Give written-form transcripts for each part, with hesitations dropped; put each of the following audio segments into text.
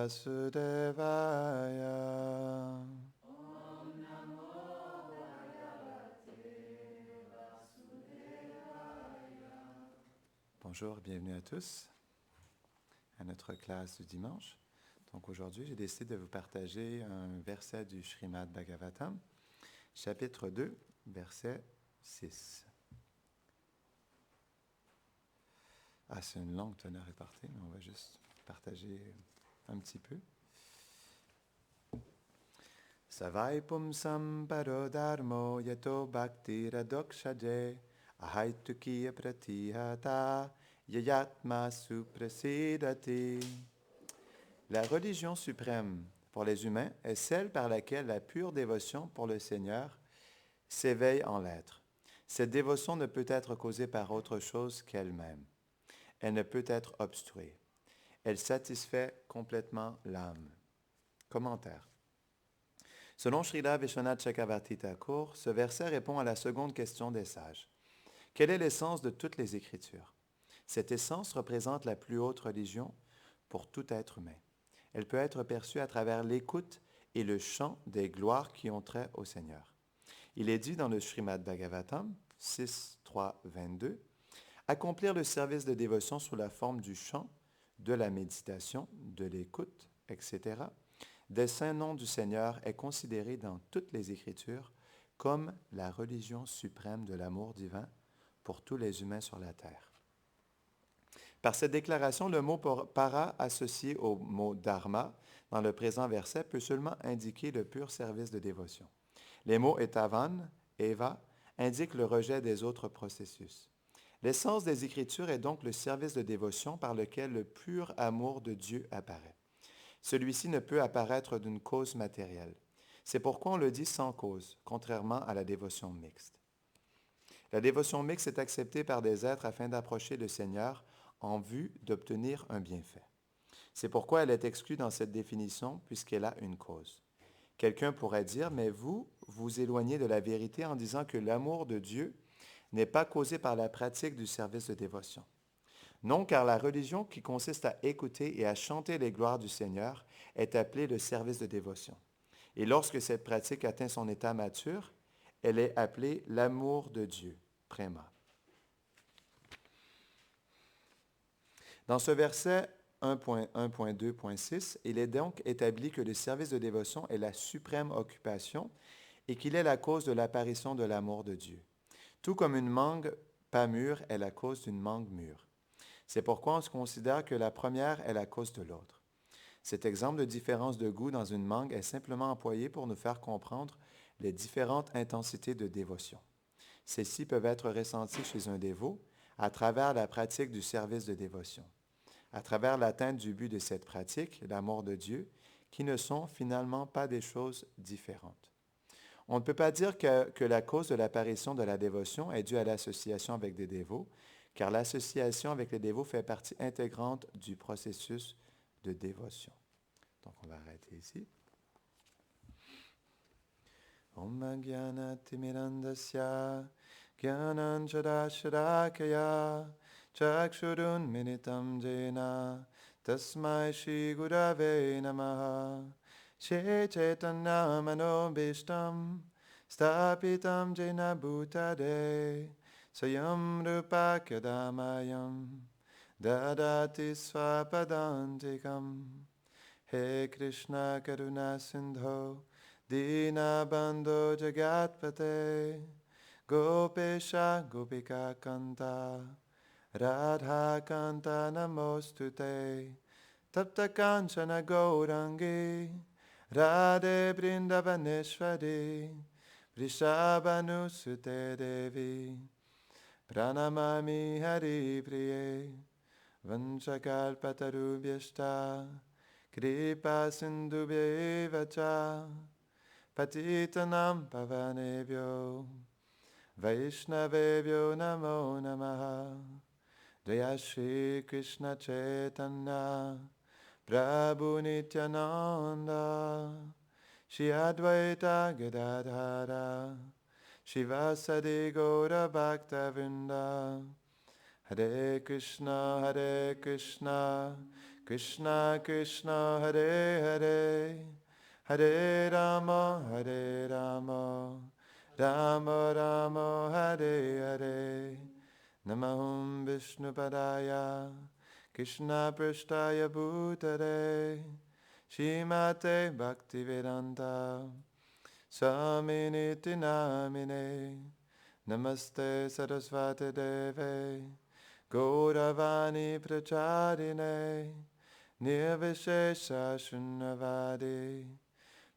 Vasudevaya. Bonjour, bienvenue à tous à notre classe du dimanche. Donc aujourd'hui, j'ai décidé de vous partager un verset du Srimad Bhagavatam, chapitre 2, verset 6. C'est une longue teneur répartie, mais on va juste partager un petit peu. Savai pumsam paro dharmo yato bhakti radokshaje ahaitukiya pratihata yayatma suprasidati. La religion suprême pour les humains est celle par laquelle la pure dévotion pour le Seigneur s'éveille en l'être. Cette dévotion ne peut être causée par autre chose qu'elle-même. Elle ne peut être obstruée. Elle satisfait complètement l'âme. Commentaire. Selon Srila Vishwanath Chakravarti Thakur, ce verset répond à la seconde question des sages. Quelle est l'essence de toutes les Écritures? Cette essence représente la plus haute religion pour tout être humain. Elle peut être perçue à travers l'écoute et le chant des gloires qui ont trait au Seigneur. Il est dit dans le Srimad Bhagavatam 6.3.22, accomplir le service de dévotion sous la forme du chant, de la méditation, de l'écoute, etc., des saints noms du Seigneur est considéré dans toutes les Écritures comme la religion suprême de l'amour divin pour tous les humains sur la terre. Par cette déclaration, le mot para associé au mot dharma dans le présent verset peut seulement indiquer le pur service de dévotion. Les mots etavan, eva, indiquent le rejet des autres processus. L'essence des Écritures est donc le service de dévotion par lequel le pur amour de Dieu apparaît. Celui-ci ne peut apparaître d'une cause matérielle. C'est pourquoi on le dit sans cause, contrairement à la dévotion mixte. La dévotion mixte est acceptée par des êtres afin d'approcher le Seigneur en vue d'obtenir un bienfait. C'est pourquoi elle est exclue dans cette définition puisqu'elle a une cause. Quelqu'un pourrait dire, mais vous vous éloignez de la vérité en disant que l'amour de Dieu n'est pas causé par la pratique du service de dévotion. Non, car la religion qui consiste à écouter et à chanter les gloires du Seigneur est appelée le service de dévotion. Et lorsque cette pratique atteint son état mature, elle est appelée l'amour de Dieu, prema. Dans ce verset 1.1.2.6, il est donc établi que le service de dévotion est la suprême occupation et qu'il est la cause de l'apparition de l'amour de Dieu. Tout comme une mangue pas mûre est la cause d'une mangue mûre. C'est pourquoi on se considère que la première est la cause de l'autre. Cet exemple de différence de goût dans une mangue est simplement employé pour nous faire comprendre les différentes intensités de dévotion. Celles-ci peuvent être ressenties chez un dévot à travers la pratique du service de dévotion, à travers l'atteinte du but de cette pratique, l'amour de Dieu, qui ne sont finalement pas des choses différentes. On ne peut pas dire que la cause de l'apparition de la dévotion est due à l'association avec des dévots, car l'association avec les dévots fait partie intégrante du processus de dévotion. Donc, on va arrêter ici. Om Jnana Timirandasya Jnananjana Sharakaya Chakshurun Minitam Jena Tasmai Shri Gurave Namaha She Chaitanya Manobishtam Stapitam Jena Bhutade Swayam Rupa Kadamayam Dadati Swapadantikam He Krishna Karuna Sindho Dinabandho Jagatpate Gopesha Gopika Kanta Radha Kanta Namostute Tapta Kanchana Gaurangi Radhe Brindavaneshwari Vrishabhanusute Devi Pranamami Hari Priye Vanchakalpatarubhyashta Kripa Sindhubhyeva cha Patitanam Pavanebhyo Vaishnavebhyo Namo Namaha Jaya Shri Krishna Chaitanya Prabhu Nityananda Shri Advaita Gadadhara Shivasadi Gaura Bhakta Vrinda Hare Krishna Krishna Krishna Hare Hare Hare Rama Rama Rama Hare Hare Namahum Vishnupadaya Krishna Prishtaya Bhutare Shrimate Bhaktivedanta Swaminiti Namine Namaste Sarasvati Deve Gauravani Pracharine Nirvishesha Shunnavadi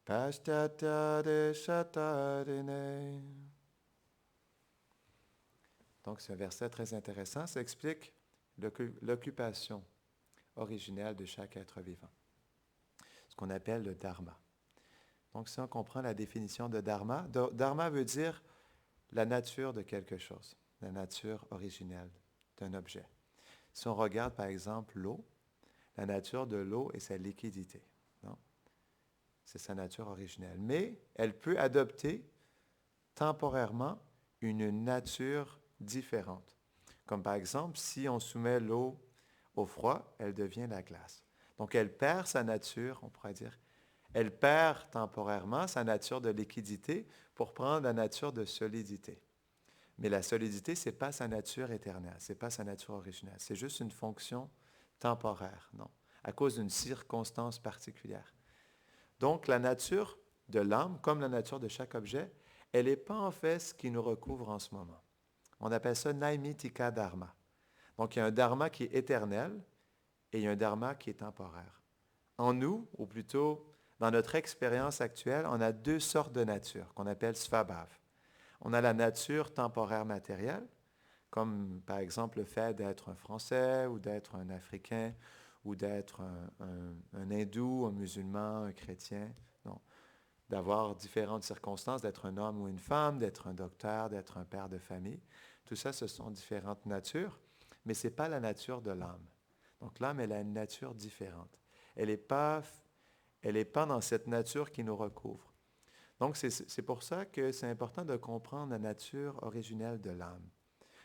Paschatya Deshatarine. Donc, c'est un verset très intéressant. Ça explique l'occupation originelle de chaque être vivant, ce qu'on appelle le dharma. Donc, si on comprend la définition de dharma, dharma veut dire la nature de quelque chose, la nature originelle d'un objet. Si on regarde, par exemple, l'eau, la nature de l'eau est sa liquidité. Non? C'est sa nature originelle. Mais elle peut adopter temporairement une nature différente. Comme par exemple, si on soumet l'eau au froid, elle devient la glace. Donc, elle perd sa nature, on pourrait dire, elle perd temporairement sa nature de liquidité pour prendre la nature de solidité. Mais la solidité, ce n'est pas sa nature éternelle, ce n'est pas sa nature originelle. C'est juste une fonction temporaire, non? À cause d'une circonstance particulière. Donc, la nature de l'âme, comme la nature de chaque objet, elle n'est pas en fait ce qui nous recouvre en ce moment. On appelle ça Naimitika Dharma. Donc, il y a un dharma qui est éternel et il y a un dharma qui est temporaire. En nous, ou plutôt dans notre expérience actuelle, on a deux sortes de nature qu'on appelle svabhav. On a la nature temporaire matérielle, comme par exemple le fait d'être un Français ou d'être un Africain ou d'être un hindou, un musulman, un chrétien. Non. D'avoir différentes circonstances, d'être un homme ou une femme, d'être un docteur, d'être un père de famille. Tout ça, ce sont différentes natures, mais ce n'est pas la nature de l'âme. Donc l'âme, elle a une nature différente. Elle n'est pas dans cette nature qui nous recouvre. Donc c'est pour ça que c'est important de comprendre la nature originelle de l'âme.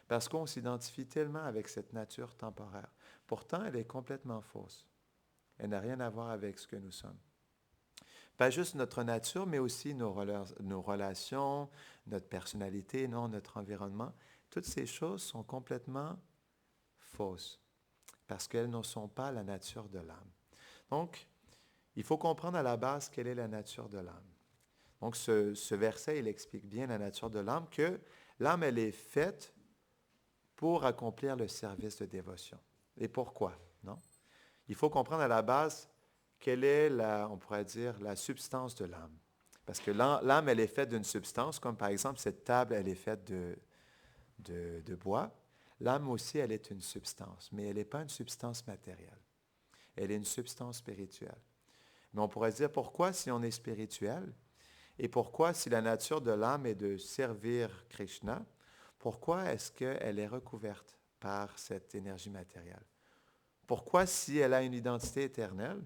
Parce qu'on s'identifie tellement avec cette nature temporaire. Pourtant, elle est complètement fausse. Elle n'a rien à voir avec ce que nous sommes. Pas juste notre nature, mais aussi nos relations, notre personnalité, non, notre environnement. Toutes ces choses sont complètement fausses parce qu'elles ne sont pas la nature de l'âme. Donc, il faut comprendre à la base quelle est la nature de l'âme. Donc, ce verset, il explique bien la nature de l'âme, que l'âme, elle est faite pour accomplir le service de dévotion. Et pourquoi? Non? Il faut comprendre à la base quelle est, on pourrait dire, la substance de l'âme. Parce que l'âme, elle est faite d'une substance, comme par exemple cette table, elle est faite de bois. L'âme aussi, elle est une substance, mais elle n'est pas une substance matérielle. Elle est une substance spirituelle. Mais on pourrait dire, pourquoi si on est spirituel, et pourquoi si la nature de l'âme est de servir Krishna, pourquoi est-ce qu'elle est recouverte par cette énergie matérielle? Pourquoi si elle a une identité éternelle,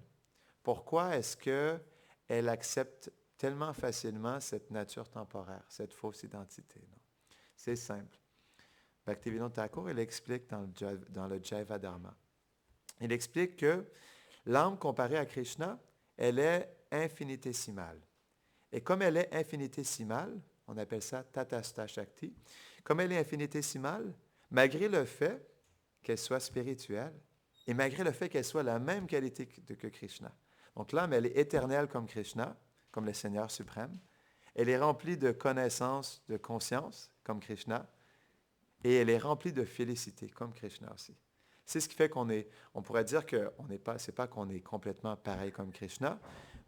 pourquoi est-ce qu'elle accepte tellement facilement cette nature temporaire, cette fausse identité? Non? C'est simple. Bhaktivinoda Thakur, il explique dans le Jaiva Dharma. Il explique que l'âme comparée à Krishna, elle est infinitésimale. Et comme elle est infinitésimale, on appelle ça Tatastha Shakti, comme elle est infinitésimale, malgré le fait qu'elle soit spirituelle et malgré le fait qu'elle soit la même qualité que Krishna. Donc l'âme, elle est éternelle comme Krishna, comme le Seigneur suprême. Elle est remplie de connaissance, de conscience, comme Krishna. Et elle est remplie de félicité, comme Krishna aussi. C'est ce qui fait on pourrait dire que c'est pas qu'on est complètement pareil comme Krishna,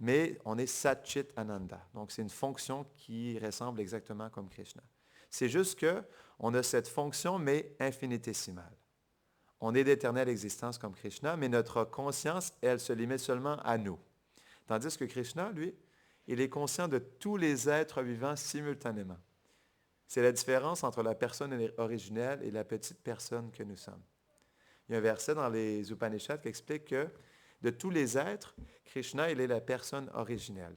mais on est Satchit Ananda. Donc, c'est une fonction qui ressemble exactement comme Krishna. C'est juste qu'on a cette fonction, mais infinitésimale. On est d'éternelle existence comme Krishna, mais notre conscience, elle se limite seulement à nous. Tandis que Krishna, lui, il est conscient de tous les êtres vivants simultanément. C'est la différence entre la personne originelle et la petite personne que nous sommes. Il y a un verset dans les Upanishads qui explique que de tous les êtres, Krishna, il est la personne originelle.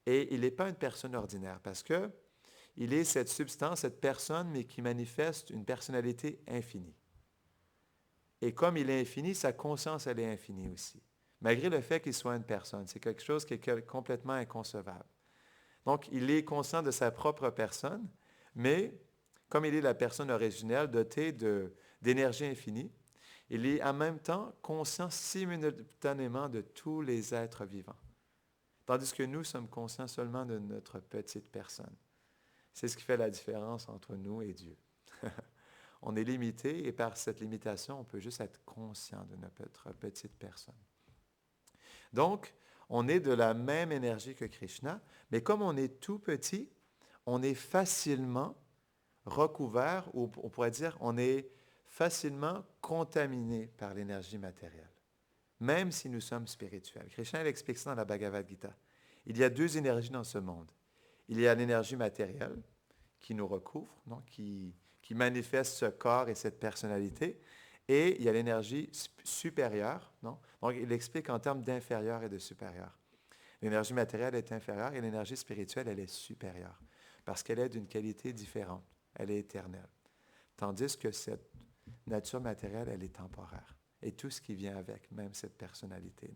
Et il n'est pas une personne ordinaire parce qu'il est cette substance, cette personne, mais qui manifeste une personnalité infinie. Et comme il est infini, sa conscience, elle est infinie aussi. Malgré le fait qu'il soit une personne. C'est quelque chose qui est complètement inconcevable. Donc, il est conscient de sa propre personne, mais comme il est la personne originelle dotée d'énergie infinie, il est en même temps conscient simultanément de tous les êtres vivants. Tandis que nous sommes conscients seulement de notre petite personne. C'est ce qui fait la différence entre nous et Dieu. On est limité et par cette limitation, on peut juste être conscient de notre petite personne. Donc, on est de la même énergie que Krishna, mais comme on est tout petit, on est facilement recouvert, ou on pourrait dire, on est facilement contaminé par l'énergie matérielle, même si nous sommes spirituels. Krishna l'explique ça dans la Bhagavad Gita. Il y a deux énergies dans ce monde. Il y a l'énergie matérielle qui nous recouvre, non? Qui manifeste ce corps et cette personnalité, et il y a l'énergie supérieure. Non? Donc, il explique en termes d'inférieur et de supérieur. L'énergie matérielle est inférieure et l'énergie spirituelle, elle est supérieure, parce qu'elle est d'une qualité différente. Elle est éternelle. Tandis que cette nature matérielle, elle est temporaire. Et tout ce qui vient avec, même cette personnalité.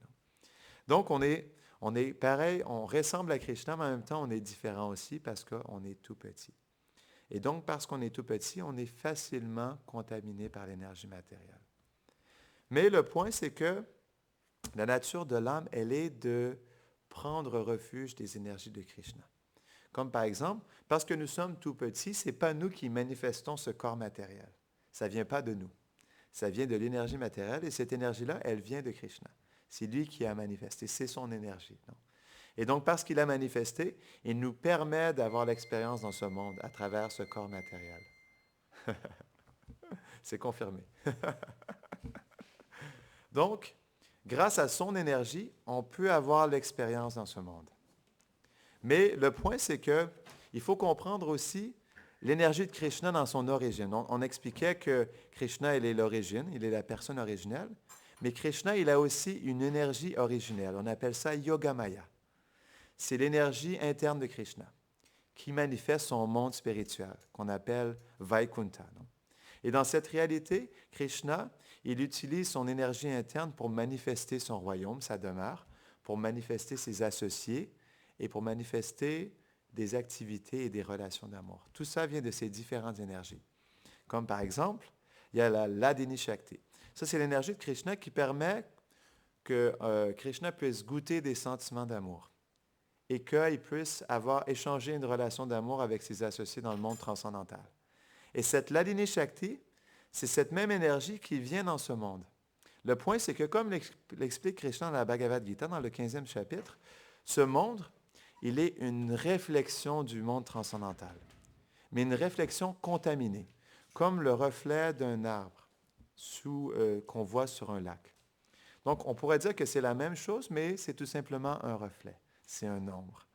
Non? Donc, on est pareil, on ressemble à Krishna, mais en même temps, on est différent aussi parce qu'on est tout petit. Et donc, parce qu'on est tout petit, on est facilement contaminé par l'énergie matérielle. Mais le point, c'est que la nature de l'âme, elle est de prendre refuge des énergies de Krishna. Comme par exemple, parce que nous sommes tout petits, ce n'est pas nous qui manifestons ce corps matériel. Ça ne vient pas de nous. Ça vient de l'énergie matérielle et cette énergie-là, elle vient de Krishna. C'est lui qui a manifesté, c'est son énergie. Non? Et donc, parce qu'il a manifesté, il nous permet d'avoir l'expérience dans ce monde à travers ce corps matériel. C'est confirmé. Donc, grâce à son énergie, on peut avoir l'expérience dans ce monde. Mais le point, c'est que il faut comprendre aussi l'énergie de Krishna dans son origine. On expliquait que Krishna, il est l'origine, il est la personne originelle, mais Krishna, il a aussi une énergie originelle. On appelle ça Yogamaya. C'est l'énergie interne de Krishna qui manifeste son monde spirituel, qu'on appelle Vaikuntha. Non? Et dans cette réalité, Krishna, il utilise son énergie interne pour manifester son royaume, sa demeure, pour manifester ses associés et pour manifester des activités et des relations d'amour. Tout ça vient de ces différentes énergies. Comme par exemple, il y a la Ladini Shakti. Ça, c'est l'énergie de Krishna qui permet que Krishna puisse goûter des sentiments d'amour et qu'il puisse avoir échangé une relation d'amour avec ses associés dans le monde transcendantal. Et cette Ladini Shakti, c'est cette même énergie qui vient dans ce monde. Le point, c'est que comme l'explique Krishna dans la Bhagavad Gita, dans le 15e chapitre, ce monde, il est une réflexion du monde transcendantal, mais une réflexion contaminée, comme le reflet d'un arbre qu'on voit sur un lac. Donc, on pourrait dire que c'est la même chose, mais c'est tout simplement un reflet. C'est un ombre.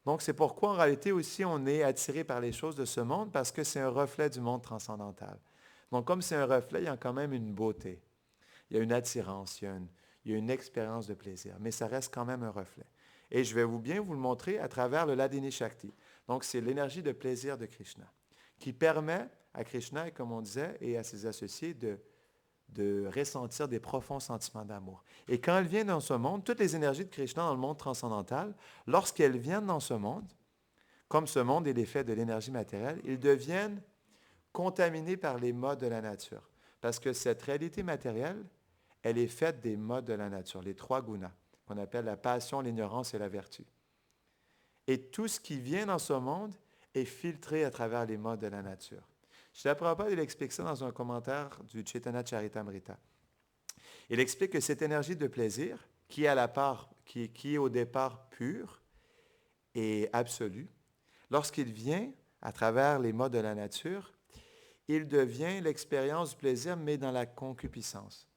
Donc, c'est pourquoi, en réalité, aussi, on est attiré par les choses de ce monde, parce que c'est un reflet du monde transcendantal. Donc, comme c'est un reflet, il y a quand même une beauté. Il y a une attirance, il y a une expérience de plaisir, mais ça reste quand même un reflet. Et je vais bien vous le montrer à travers le Ladini Shakti. Donc, c'est l'énergie de plaisir de Krishna, qui permet à Krishna, comme on disait, et à ses associés de ressentir des profonds sentiments d'amour. Et quand elles viennent dans ce monde, toutes les énergies de Krishna dans le monde transcendantal, lorsqu'elles viennent dans ce monde, comme ce monde est l'effet de l'énergie matérielle, ils deviennent contaminés par les modes de la nature. Parce que cette réalité matérielle, elle est faite des modes de la nature, les trois gunas, qu'on appelle la passion, l'ignorance et la vertu. Et tout ce qui vient dans ce monde est filtré à travers les modes de la nature. Srila Prabhupada, il explique ça dans un commentaire du Chaitanya Charitamrita. Il explique que cette énergie de plaisir, qui est au départ pure et absolue, lorsqu'il vient à travers les modes de la nature, il devient l'expérience du plaisir, mais dans la concupiscence.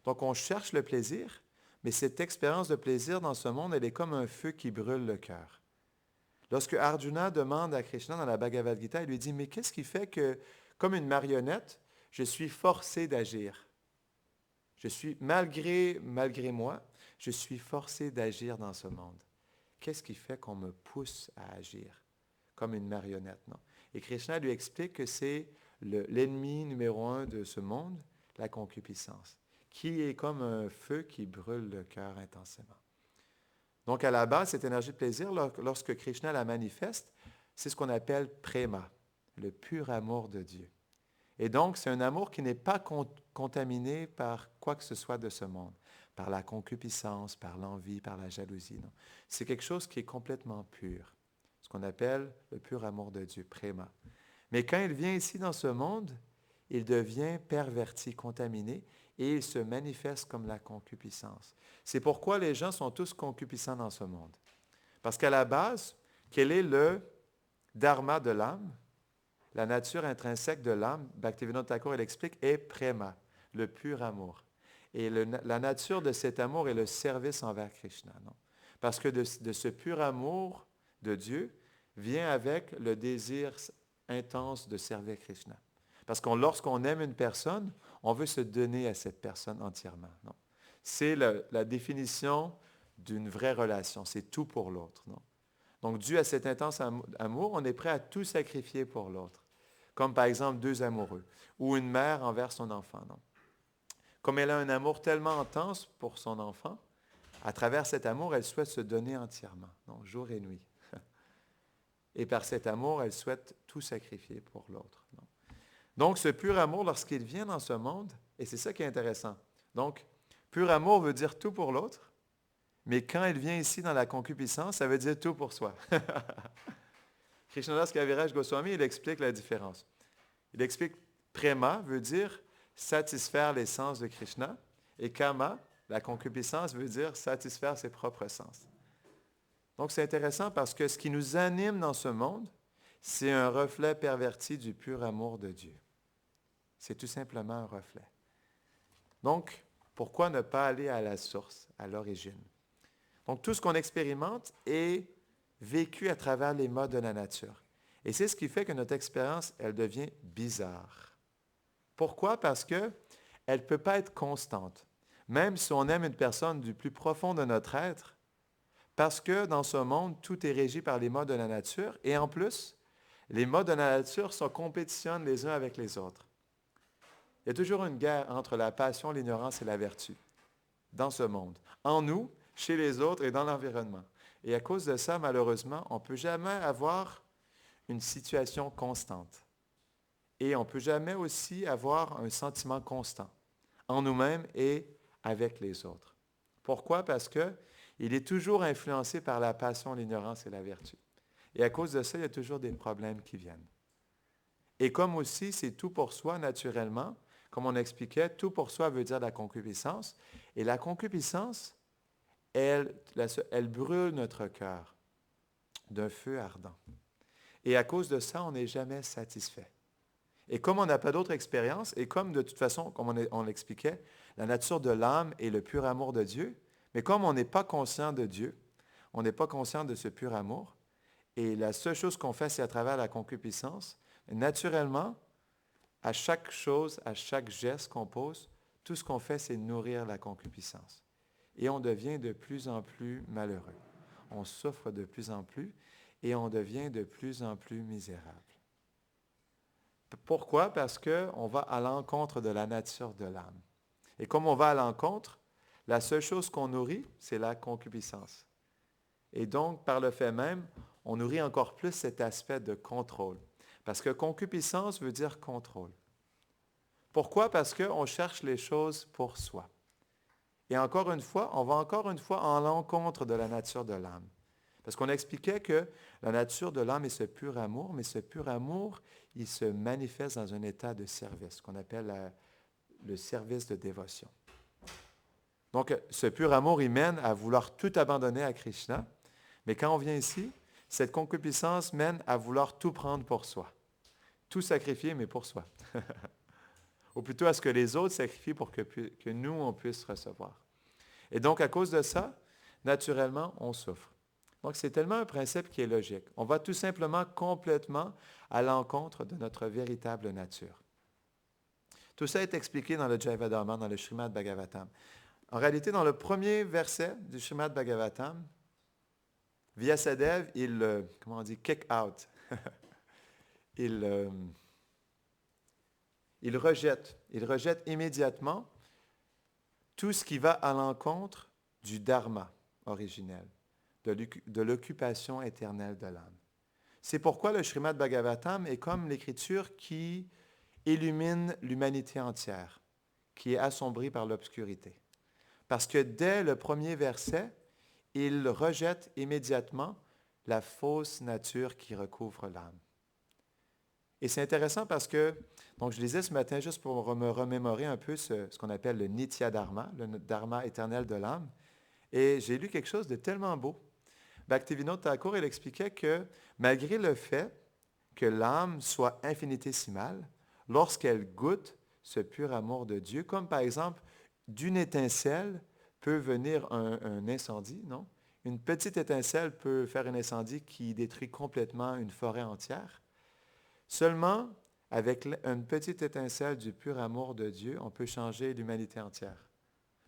Donc, on cherche le plaisir, mais cette expérience de plaisir dans ce monde, elle est comme un feu qui brûle le cœur. Lorsque Arjuna demande à Krishna dans la Bhagavad Gita, il lui dit, mais qu'est-ce qui fait que, comme une marionnette, je suis forcé d'agir? Malgré moi, je suis forcé d'agir dans ce monde. Qu'est-ce qui fait qu'on me pousse à agir comme une marionnette, non? Et Krishna lui explique que c'est l'ennemi numéro un de ce monde, la concupiscence, qui est comme un feu qui brûle le cœur intensément. Donc, à la base, cette énergie de plaisir, lorsque Krishna la manifeste, c'est ce qu'on appelle préma, le pur amour de Dieu. Et donc, c'est un amour qui n'est pas contaminé par quoi que ce soit de ce monde, par la concupiscence, par l'envie, par la jalousie. Non. C'est quelque chose qui est complètement pur, ce qu'on appelle le pur amour de Dieu, préma. Mais quand il vient ici dans ce monde, il devient perverti, contaminé, et il se manifeste comme la concupiscence. C'est pourquoi les gens sont tous concupiscents dans ce monde. Parce qu'à la base, quel est le dharma de l'âme? La nature intrinsèque de l'âme, Bhaktivinoda Thakur, il explique, est préma, le pur amour. Et la nature de cet amour est le service envers Krishna. Non? Parce que de ce pur amour de Dieu vient avec le désir intense de servir Krishna. Parce que lorsqu'on aime une personne, on veut se donner à cette personne entièrement. Non? C'est la définition d'une vraie relation. C'est tout pour l'autre. Non? Donc, dû à cet intense amour, on est prêt à tout sacrifier pour l'autre. Comme par exemple deux amoureux ou une mère envers son enfant. Non? Comme elle a un amour tellement intense pour son enfant, à travers cet amour, elle souhaite se donner entièrement, non? Jour et nuit. Et par cet amour, elle souhaite tout sacrifier pour l'autre. Non? Donc, ce pur amour, lorsqu'il vient dans ce monde, et c'est ça qui est intéressant. Donc, pur amour veut dire tout pour l'autre, mais quand il vient ici dans la concupiscence, ça veut dire tout pour soi. Krishnadas Kaviraj Goswami, il explique la différence. Il explique prema veut dire satisfaire les sens de Krishna, et kama, la concupiscence, veut dire satisfaire ses propres sens. Donc, c'est intéressant parce que ce qui nous anime dans ce monde, c'est un reflet perverti du pur amour de Dieu. C'est tout simplement un reflet. Donc, pourquoi ne pas aller à la source, à l'origine? Donc, tout ce qu'on expérimente est vécu à travers les modes de la nature. Et c'est ce qui fait que notre expérience, elle devient bizarre. Pourquoi? Parce qu'elle ne peut pas être constante. Même si on aime une personne du plus profond de notre être, parce que dans ce monde, tout est régi par les modes de la nature, et en plus, les modes de la nature se compétitionnent les uns avec les autres. Il y a toujours une guerre entre la passion, l'ignorance et la vertu dans ce monde, en nous, chez les autres et dans l'environnement. Et à cause de ça, malheureusement, on ne peut jamais avoir une situation constante. Et on ne peut jamais aussi avoir un sentiment constant en nous-mêmes et avec les autres. Pourquoi? Parce qu'il est toujours influencé par la passion, l'ignorance et la vertu. Et à cause de ça, il y a toujours des problèmes qui viennent. Et comme aussi, c'est tout pour soi naturellement, comme on expliquait, tout pour soi veut dire la concupiscence. Et la concupiscence, elle brûle notre cœur d'un feu ardent. Et à cause de ça, on n'est jamais satisfait. Et comme on n'a pas d'autre expérience, et comme de toute façon, comme on l'expliquait, la nature de l'âme est le pur amour de Dieu, mais comme on n'est pas conscient de Dieu, on n'est pas conscient de ce pur amour, et la seule chose qu'on fait, c'est à travers la concupiscence, naturellement, à chaque chose, à chaque geste qu'on pose, tout ce qu'on fait, c'est nourrir la concupiscence. Et on devient de plus en plus malheureux. On souffre de plus en plus et on devient de plus en plus misérable. Pourquoi? Parce qu'on va à l'encontre de la nature de l'âme. Et comme on va à l'encontre, la seule chose qu'on nourrit, c'est la concupiscence. Et donc, par le fait même, on nourrit encore plus cet aspect de contrôle. Parce que concupiscence veut dire contrôle. Pourquoi? Parce qu'on cherche les choses pour soi. Et encore une fois, on va encore une fois en l'encontre de la nature de l'âme. Parce qu'on expliquait que la nature de l'âme est ce pur amour, mais ce pur amour, il se manifeste dans un état de service, qu'on appelle le service de dévotion. Donc, ce pur amour, il mène à vouloir tout abandonner à Krishna, mais quand on vient ici, cette concupiscence mène à vouloir tout prendre pour soi. Tout sacrifier, mais pour soi. Ou plutôt à ce que les autres sacrifient pour que nous, on puisse recevoir. Et donc, à cause de ça, naturellement, on souffre. Donc, c'est tellement un principe qui est logique. On va tout simplement complètement à l'encontre de notre véritable nature. Tout ça est expliqué dans le Jayavadharma, dans le Srimad Bhagavatam. En réalité, dans le premier verset du Srimad Bhagavatam, Vyasadeva, kick out. Il rejette immédiatement tout ce qui va à l'encontre du dharma originel, de l'occupation éternelle de l'âme. C'est pourquoi le Srimad Bhagavatam est comme l'écriture qui illumine l'humanité entière, qui est assombrie par l'obscurité. Parce que dès le premier verset, il rejette immédiatement la fausse nature qui recouvre l'âme. Et c'est intéressant parce que, donc je lisais ce matin juste pour me remémorer un peu ce qu'on appelle le Nitya Dharma, le Dharma éternel de l'âme, et j'ai lu quelque chose de tellement beau. Bhaktivinoda Thakur, il expliquait que malgré le fait que l'âme soit infinitésimale, lorsqu'elle goûte ce pur amour de Dieu, comme par exemple d'une étincelle peut venir un incendie, non? Une petite étincelle peut faire un incendie qui détruit complètement une forêt entière. Seulement, avec une petite étincelle du pur amour de Dieu, on peut changer l'humanité entière.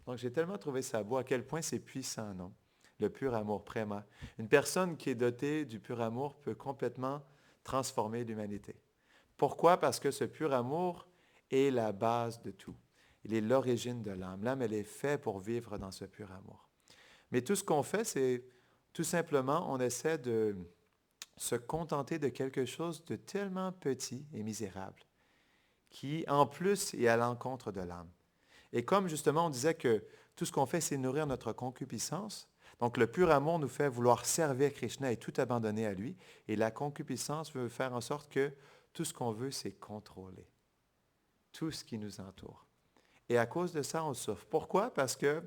Donc, j'ai tellement trouvé ça beau, à quel point c'est puissant, non? Le pur amour, préma. Une personne qui est dotée du pur amour peut complètement transformer l'humanité. Pourquoi? Parce que ce pur amour est la base de tout. Il est l'origine de l'âme. L'âme, elle est faite pour vivre dans ce pur amour. Mais tout ce qu'on fait, c'est tout simplement, on essaie de se contenter de quelque chose de tellement petit et misérable, qui, en plus, est à l'encontre de l'âme. Et comme justement, on disait que tout ce qu'on fait, c'est nourrir notre concupiscence, donc le pur amour nous fait vouloir servir Krishna et tout abandonner à lui, et la concupiscence veut faire en sorte que tout ce qu'on veut, c'est contrôler tout ce qui nous entoure. Et à cause de ça, on souffre. Pourquoi? Parce que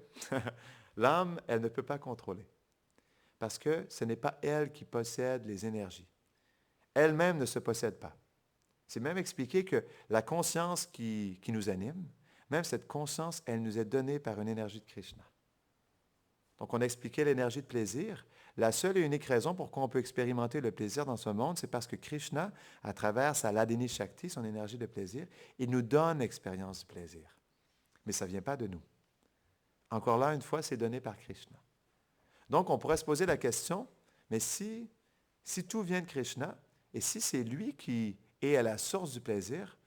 l'âme, elle ne peut pas contrôler. Parce que ce n'est pas elle qui possède les énergies. Elle-même ne se possède pas. C'est même expliqué que la conscience qui nous anime, même cette conscience, elle nous est donnée par une énergie de Krishna. Donc, on a expliqué l'énergie de plaisir. La seule et unique raison pour quoi on peut expérimenter le plaisir dans ce monde, c'est parce que Krishna, à travers sa Hladini Shakti, son énergie de plaisir, il nous donne l'expérience du plaisir. Mais ça ne vient pas de nous. Encore là, une fois, c'est donné par Krishna. Donc, on pourrait se poser la question, mais si tout vient de Krishna, et si c'est lui qui est à la source du plaisir,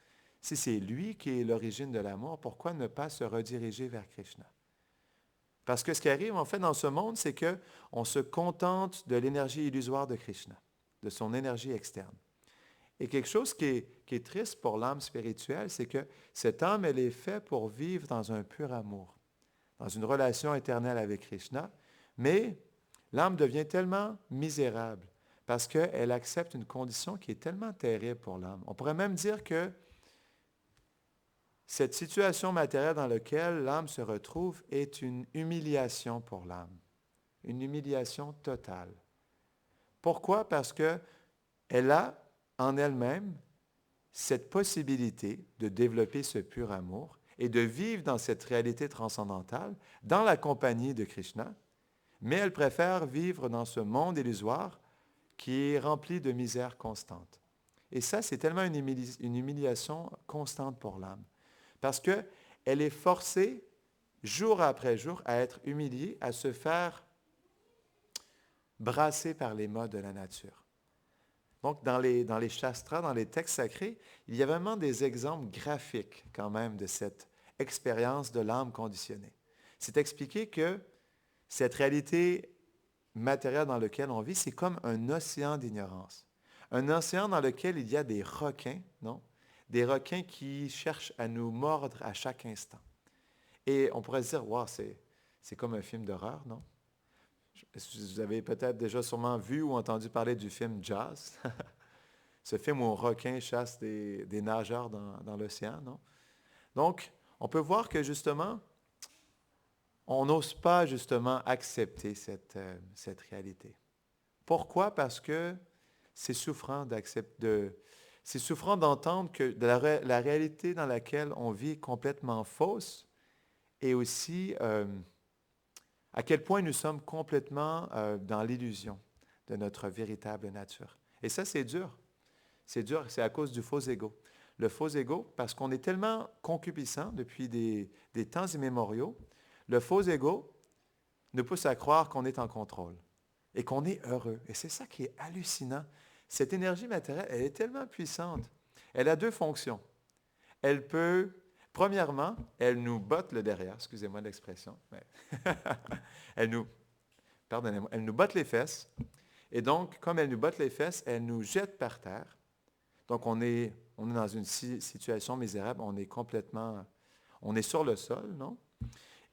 si c'est lui qui est l'origine de l'amour, pourquoi ne pas se rediriger vers Krishna? Parce que ce qui arrive, en fait, dans ce monde, c'est qu'on se contente de l'énergie illusoire de Krishna, de son énergie externe. Et quelque chose qui est triste pour l'âme spirituelle, c'est que cette âme, elle est faite pour vivre dans un pur amour, dans une relation éternelle avec Krishna, mais l'âme devient tellement misérable parce qu'elle accepte une condition qui est tellement terrible pour l'âme. On pourrait même dire que cette situation matérielle dans laquelle l'âme se retrouve est une humiliation pour l'âme, une humiliation totale. Pourquoi? Parce qu'elle a en elle-même cette possibilité de développer ce pur amour et de vivre dans cette réalité transcendantale, dans la compagnie de Krishna, mais elle préfère vivre dans ce monde illusoire qui est rempli de misère constante. Et ça, c'est tellement une humiliation constante pour l'âme. Parce qu'elle est forcée, jour après jour, à être humiliée, à se faire brasser par les modes de la nature. Donc, dans les shastras, dans les textes sacrés, il y a vraiment des exemples graphiques quand même de cette expérience de l'âme conditionnée. C'est expliqué que cette réalité matérielle dans laquelle on vit, c'est comme un océan d'ignorance. Un océan dans lequel il y a des requins, non? Des requins qui cherchent à nous mordre à chaque instant. Et on pourrait se dire, wow, c'est comme un film d'horreur, non? Vous avez peut-être déjà sûrement vu ou entendu parler du film Jaws. Ce film où un requin chasse des nageurs dans l'océan, non? Donc, on peut voir que justement, on n'ose pas justement accepter cette réalité. Pourquoi? Parce que c'est souffrant c'est souffrant d'entendre que la réalité dans laquelle on vit est complètement fausse et aussi à quel point nous sommes complètement dans l'illusion de notre véritable nature. Et ça, c'est dur. C'est dur, c'est à cause du faux ego. Le faux ego, parce qu'on est tellement concupiscent depuis des temps immémoriaux, le faux ego nous pousse à croire qu'on est en contrôle et qu'on est heureux. Et c'est ça qui est hallucinant. Cette énergie matérielle, elle est tellement puissante. Elle a deux fonctions. elle peut, premièrement, elle nous botte le derrière, excusez-moi l'expression, mais elle nous, pardonnez-moi, elle nous botte les fesses, et donc, comme elle nous botte les fesses, elle nous jette par terre. Donc, on est dans une situation misérable, on est sur le sol, non?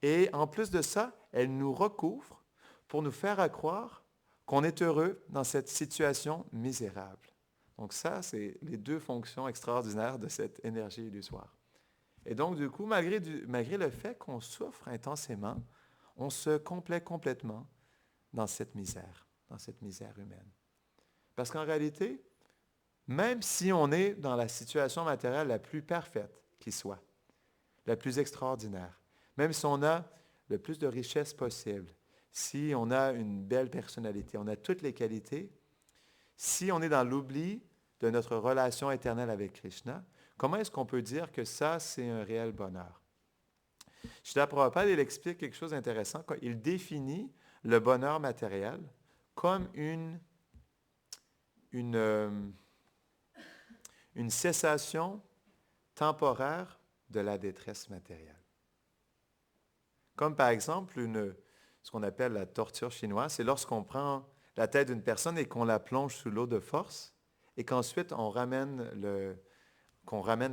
Et en plus de ça, elle nous recouvre pour nous faire croire qu'on est heureux dans cette situation misérable. Donc ça, c'est les deux fonctions extraordinaires de cette énergie illusoire. Et donc, du coup, malgré le fait qu'on souffre intensément, on se complaît complètement dans cette misère humaine. Parce qu'en réalité, même si on est dans la situation matérielle la plus parfaite qui soit, la plus extraordinaire, même si on a le plus de richesse possible, si on a une belle personnalité, on a toutes les qualités, si on est dans l'oubli de notre relation éternelle avec Krishna, comment est-ce qu'on peut dire que ça, c'est un réel bonheur? Srila Prabhupada, il explique quelque chose d'intéressant. Il définit le bonheur matériel comme une cessation temporaire de la détresse matérielle. Comme par exemple, ce qu'on appelle la torture chinoise, c'est lorsqu'on prend la tête d'une personne et qu'on la plonge sous l'eau de force et qu'ensuite qu'on ramène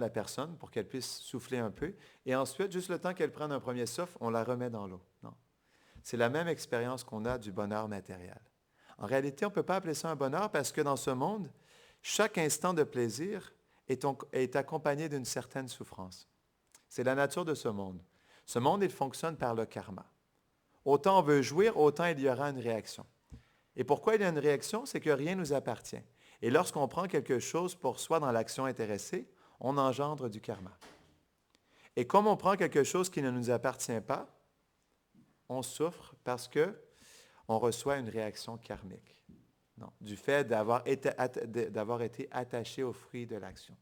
la personne pour qu'elle puisse souffler un peu. Et ensuite, juste le temps qu'elle prenne un premier souffle, on la remet dans l'eau. Non. C'est la même expérience qu'on a du bonheur matériel. En réalité, on ne peut pas appeler ça un bonheur parce que dans ce monde, chaque instant de plaisir est accompagné d'une certaine souffrance. C'est la nature de ce monde. Ce monde, il fonctionne par le karma. Autant on veut jouir, autant il y aura une réaction. Et pourquoi il y a une réaction? C'est que rien ne nous appartient. Et lorsqu'on prend quelque chose pour soi dans l'action intéressée, on engendre du karma. Et comme on prend quelque chose qui ne nous appartient pas, on souffre parce qu'on reçoit une réaction karmique. Non, du fait d'avoir été attaché au fruit de l'action.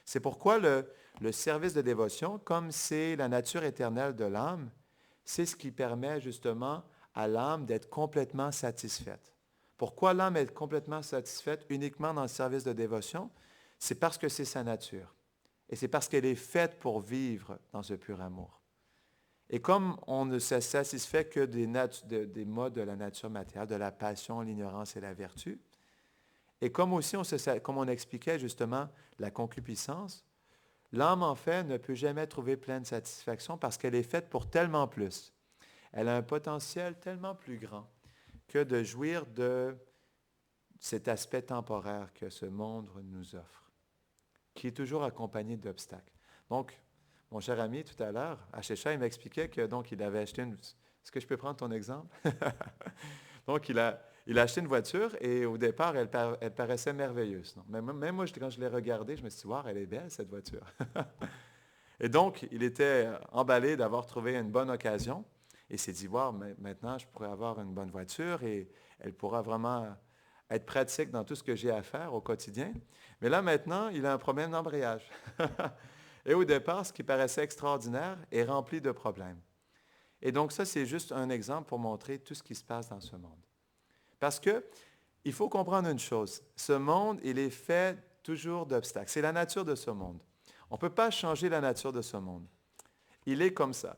C'est pourquoi le service de dévotion, comme c'est la nature éternelle de l'âme, c'est ce qui permet justement à l'âme d'être complètement satisfaite. Pourquoi l'âme est complètement satisfaite uniquement dans le service de dévotion? C'est parce que c'est sa nature. Et c'est parce qu'elle est faite pour vivre dans ce pur amour. Et comme on ne se satisfait que des modes de la nature matérielle, de la passion, l'ignorance et la vertu, et comme aussi, comme on expliquait justement la concupiscence, l'âme en fait ne peut jamais trouver pleine satisfaction parce qu'elle est faite pour tellement plus. Elle a un potentiel tellement plus grand que de jouir de cet aspect temporaire que ce monde nous offre, qui est toujours accompagné d'obstacles. Donc, mon cher ami, tout à l'heure, Ashesha, il m'expliquait que donc il avait acheté une... Est-ce que je peux prendre ton exemple? Donc, il a acheté une voiture et au départ, elle paraissait merveilleuse. Non? Même moi, quand je l'ai regardée, je me suis dit, wow, elle est belle, cette voiture. Et donc, il était emballé d'avoir trouvé une bonne occasion et s'est dit, wow, maintenant, je pourrais avoir une bonne voiture et elle pourra vraiment être pratique dans tout ce que j'ai à faire au quotidien. Mais là, maintenant, il a un problème d'embrayage. Et au départ, ce qui paraissait extraordinaire est rempli de problèmes. Et donc, ça, c'est juste un exemple pour montrer tout ce qui se passe dans ce monde. Parce qu'il faut comprendre une chose. Ce monde, il est fait toujours d'obstacles. C'est la nature de ce monde. On ne peut pas changer la nature de ce monde. Il est comme ça.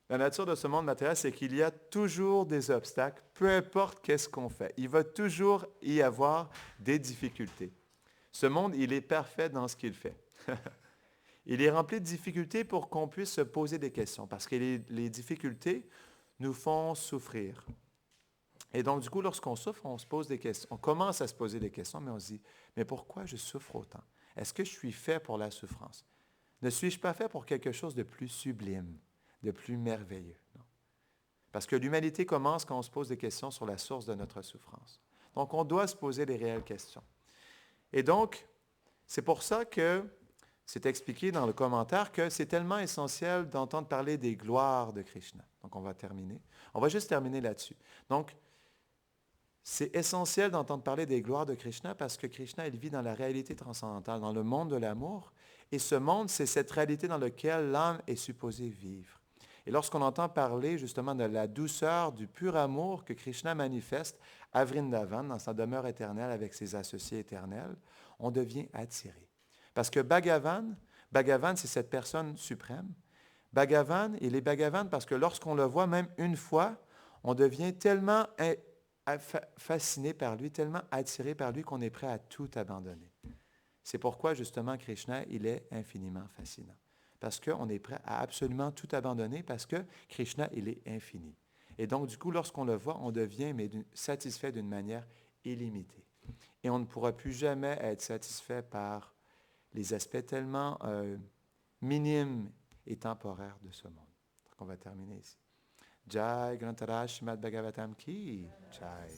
La nature de ce monde matériel, c'est qu'il y a toujours des obstacles, peu importe qu'est-ce qu'on fait. Il va toujours y avoir des difficultés. Ce monde, il est parfait dans ce qu'il fait. Il est rempli de difficultés pour qu'on puisse se poser des questions, parce que les difficultés nous font souffrir. Et donc, du coup, lorsqu'on souffre, on se pose des questions. On commence à se poser des questions, mais on se dit, mais pourquoi je souffre autant? Est-ce que je suis fait pour la souffrance? Ne suis-je pas fait pour quelque chose de plus sublime, de plus merveilleux? Non. Parce que l'humanité commence quand on se pose des questions sur la source de notre souffrance. Donc, on doit se poser des réelles questions. Et donc, c'est pour ça que c'est expliqué dans le commentaire que c'est tellement essentiel d'entendre parler des gloires de Krishna. Donc, on va terminer. On va juste terminer là-dessus. Donc, c'est essentiel d'entendre parler des gloires de Krishna parce que Krishna, il vit dans la réalité transcendantale, dans le monde de l'amour. Et ce monde, c'est cette réalité dans laquelle l'âme est supposée vivre. Et lorsqu'on entend parler justement de la douceur, du pur amour que Krishna manifeste à Vrindavan, dans sa demeure éternelle avec ses associés éternels, on devient attiré. Parce que Bhagavan Bhagavan, c'est cette personne suprême. Bhagavan, il est Bhagavan parce que lorsqu'on le voit même une fois, on devient tellement fasciné par lui, tellement attiré par lui qu'on est prêt à tout abandonner. C'est pourquoi, justement, Krishna, il est infiniment fascinant. Parce qu'on est prêt à absolument tout abandonner parce que Krishna, il est infini. Et donc, du coup, lorsqu'on le voit, on devient satisfait d'une manière illimitée. Et on ne pourra plus jamais être satisfait par les aspects tellement minimes et temporaires de ce monde. Donc, on va terminer ici. Jai Grantaraj Srimad Bhagavatam Ki Jai.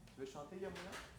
Tu veux chanter, Yamuna?